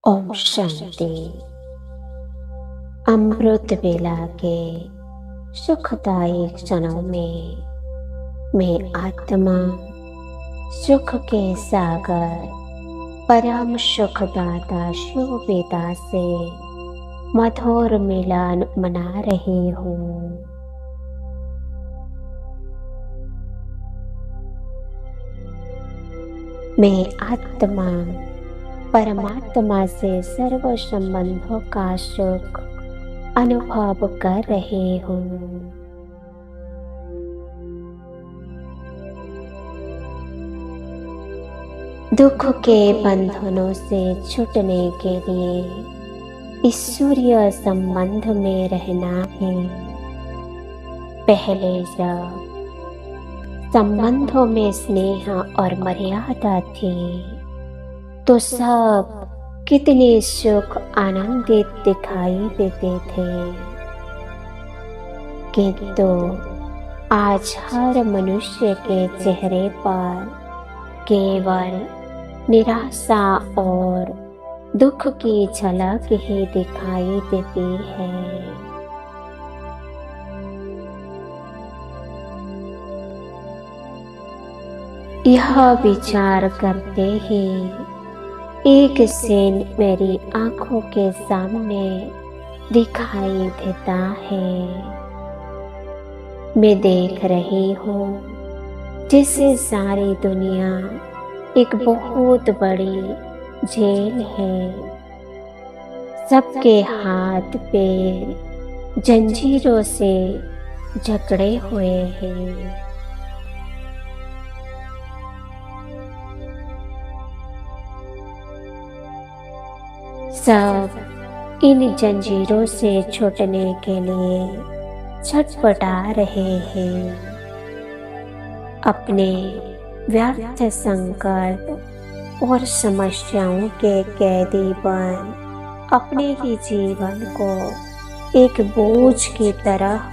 ओम शांति। अमृत वेला के सुखदायी क्षणों में मैं आत्मा सुख के सागर परम सुखदाता शिव पिता से मधुर मिलन मना रही हूँ। मैं आत्मा परमात्मा से सर्व संबंधों का सुख अनुभव कर रही हूँ। दुख के बंधनों से छूटने के लिए ईश्वरीय संबंध में रहना है। पहले जब संबंधों में स्नेह और मर्यादा थी तो सब कितने सुख आनंदित दिखाई देते थे, किंतु आज हर मनुष्य के चेहरे पर केवल निराशा और दुख की झलक ही दिखाई देती है। यह विचार करते ही एक सीन मेरी आंखों के सामने दिखाई देता है। मैं देख रही हूँ जिससे सारी दुनिया एक बहुत बड़ी जेल है। सबके हाथ पैर जंजीरों से जकड़े हुए हैं। सब इन जंजीरों से छूटने के लिए छटपटा रहे हैं। अपने व्यर्थ संकट और समस्याओं के कैदी बन अपने ही जीवन को एक बोझ की तरह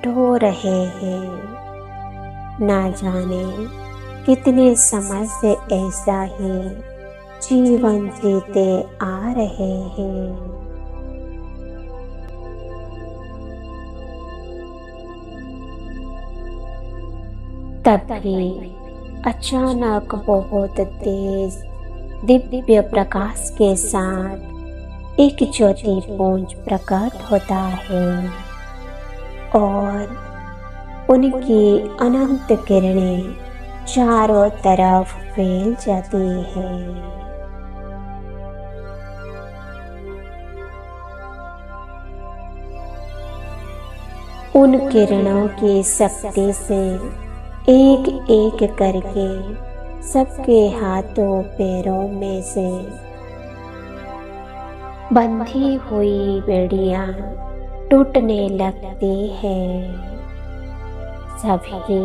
ढो रहे हैं। ना जाने कितने समय से ऐसा ही जीवन जीते आ रहे हैं। तभी अचानक बहुत तेज दिव्य प्रकाश के साथ एक ज्योतिपुंज प्रकट होता है और उनकी अनंत किरणें चारों तरफ फैल जाती है। उन किरणों की शक्ति से एक एक करके सबके हाथों पैरों में से बंधी हुई बेड़ियां टूटने लगती है। सभी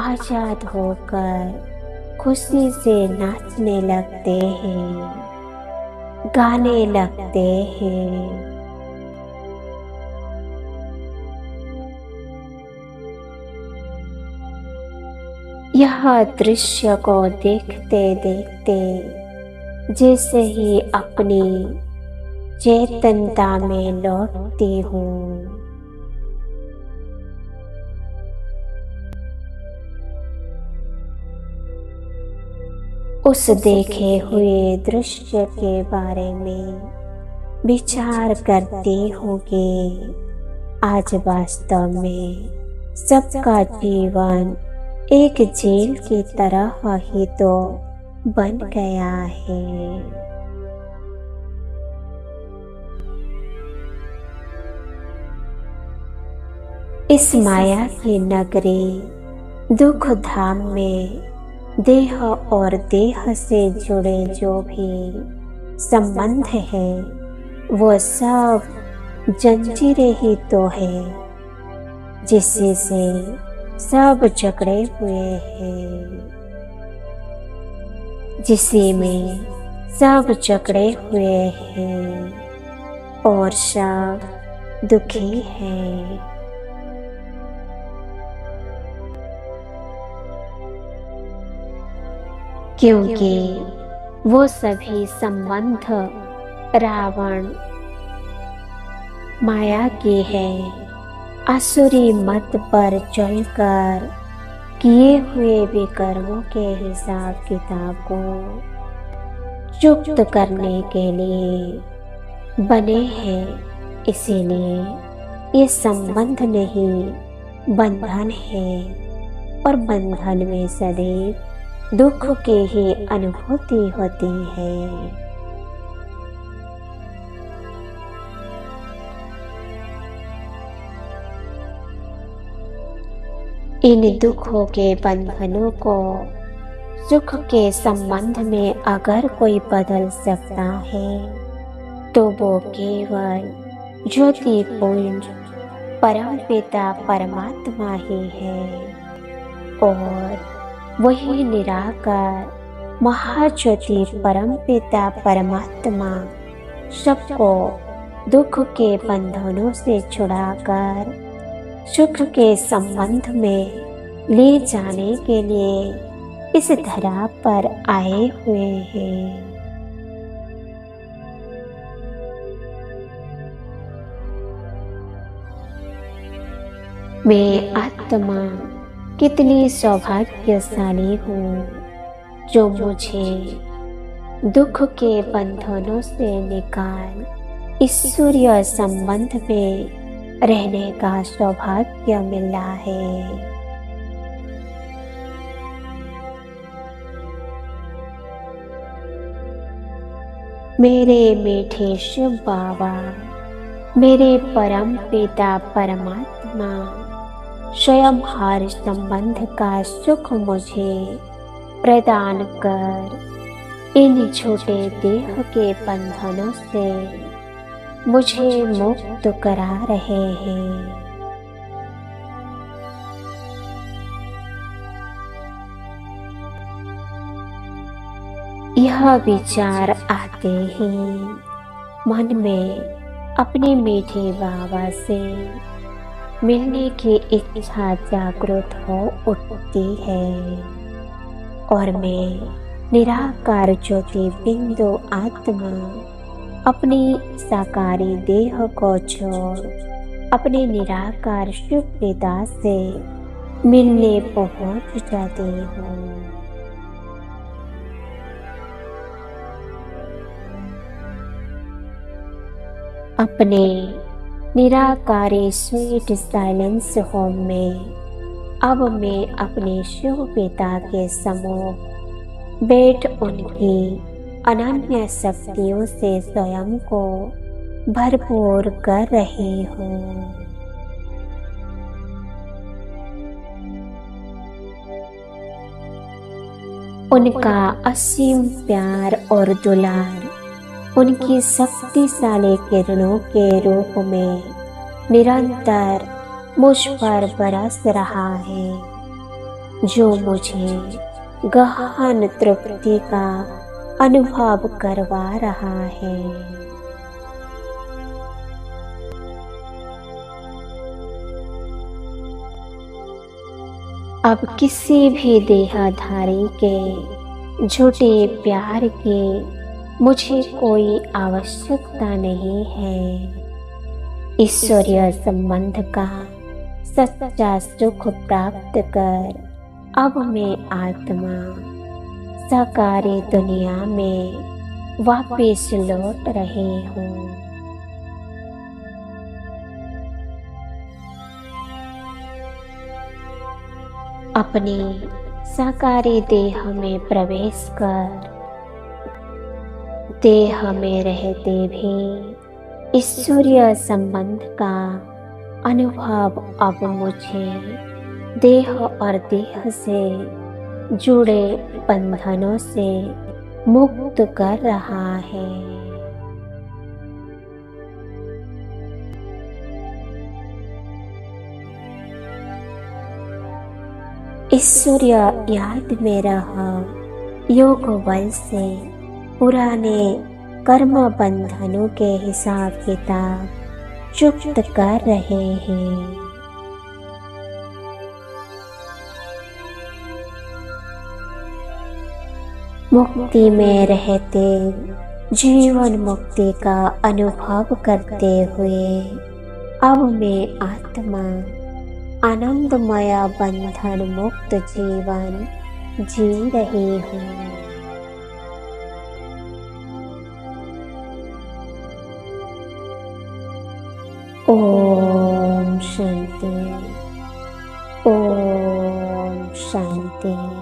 आजाद होकर खुशी से नाचने लगते हैं, गाने लगते हैं। यह दृश्य को देखते देखते जैसे ही अपनी चेतनता में लौटती हूँ, उस देखे हुए दृश्य के बारे में विचार करती हूँ कि आज वास्तव में सबका जीवन एक जेल की तरह ही तो बन गया है। इस माया की नगरी दुख धाम में देह और देह से जुड़े जो भी संबंध है वो सब जंजीरें ही तो है, जिससे से सब जकड़े हुए हैं, जिसी में सब जकड़े हुए हैं और सब दुखी हैं। क्योंकि वो सभी संबंध रावण माया के हैं। आसुरी मत पर चलकर किए हुए विकर्मों के हिसाब किताब को चुक्त करने के लिए बने हैं। इसीलिए ये संबंध नहीं बंधन है, और बंधन में सदैव दुख की ही अनुभूति होती है। इन दुखों के बंधनों को सुख के संबंध में अगर कोई बदल सकता है तो वो केवल ज्योतिपुंज परम पिता परमात्मा ही है, और वही निराकार महाज्योति परम पिता परमात्मा सबको दुख के बंधनों से छुड़ाकर सुख के संबंध में ले जाने के लिए इस धरा पर आए हुए हैं। मैं आत्मा कितनी सौभाग्यशाली हूँ जो मुझे दुख के बंधनों से निकाल ईश्वरीय संबंध में रहने का सौभाग्य मिला है। मेरे मीठे शिव बाबा, मेरे परम पिता परमात्मा स्वयं हर संबंध का सुख मुझे प्रदान कर इन छोटे देह के बंधनों से मुझे मुक्त करा रहे हैं। यह विचार आते ही मन में अपने मीठे बाबा से मिलने की इच्छा जागृत हो उठती है, और मैं निराकार ज्योति बिंदु आत्मा अपनी साकारी देह को छोड़ अपने निराकार शिव पिता से मिलने पहुंच जाती हूँ। अपने निराकारी स्वीट साइलेंस होम में अब मैं अपने शिव पिता के सम्मुख बैठ उनकी अनन्य शक्तियों से स्वयं को भरपूर कर रही हूँ। उनका असीम प्यार और दुलार उनकी शक्तिशाली किरणों के रूप में निरंतर मुझ पर बरस रहा है, जो मुझे गहन तृप्ति का अनुभव करवा रहा है। अब किसी भी देहधारी के झूठे प्यार की मुझे कोई आवश्यकता नहीं है। ईश्वरीय संबंध का सच्चा सुख प्राप्त कर अब मैं आत्मा साकारी दुनिया में वापस लौट रही हूँ। अपनी साकारी देह में प्रवेश कर देह में रहते भी ईश्वरीय संबंध का अनुभव अब मुझे देह और देह से जुड़े बंधनों से मुक्त कर रहा है। ईश्वरीय याद में रह योग बल से पुराने कर्म बंधनों के हिसाब किताब चुक्त कर रहे हैं। मुक्ति में रहते जीवन मुक्ति का अनुभव करते हुए अब मैं आत्मा आनंदमय बंधन मुक्त जीवन जी रही हूँ। ओम शांति, ओम शांति।